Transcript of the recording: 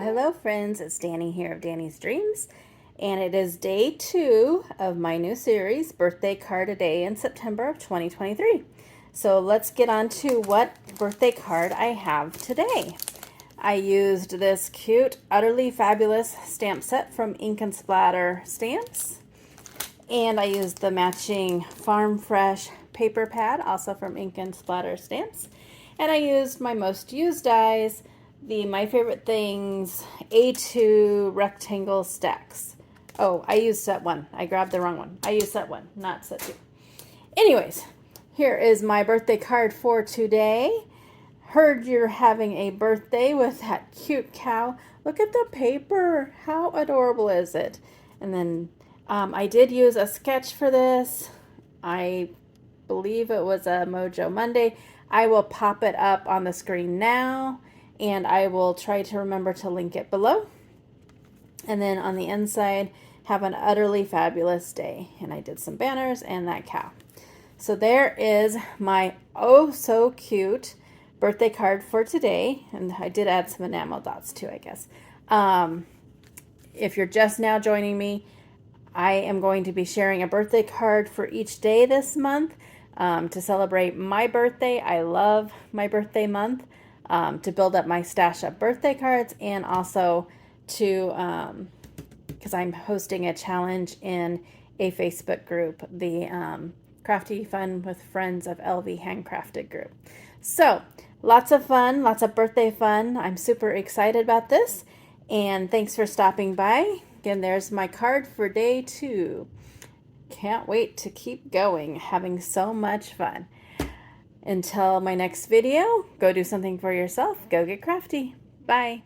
Hello friends, it's Danny here of Danny's Dreams, and it is day 2 of my new series, Birthday Card a Day in September of 2023. So let's get on to what birthday card I have today. I used this cute, utterly fabulous stamp set from Ink and Splatter Stamps, and I used the matching Farm Fresh paper pad, also from Ink and Splatter Stamps, and I used my most used dies, the My Favorite Things A2 rectangle stacks. Oh, I used set 1. I grabbed the wrong one. I used set 1, not set 2. Anyways, here is my birthday card for today. Heard you're having a birthday with that cute cow. Look at the paper. How adorable is it? And then I did use a sketch for this. I believe it was a Mojo Monday. I will pop it up on the screen now, and I will try to remember to link it below. And then on the inside, have an utterly fabulous day. And I did some banners and that cow. So there is my oh so cute birthday card for today. And I did add some enamel dots too, I guess. If you're just now joining me, I am going to be sharing a birthday card for each day this month to celebrate my birthday. I love my birthday month. To build up my stash of birthday cards, and also to, because I'm hosting a challenge in a Facebook group, the Crafty Fun with Friends of LV Handcrafted group. So, lots of fun, lots of birthday fun. I'm super excited about this, and thanks for stopping by. Again, there's my card for day 2. Can't wait to keep going, having so much fun. Until my next video, go do something for yourself. Go get crafty. Bye.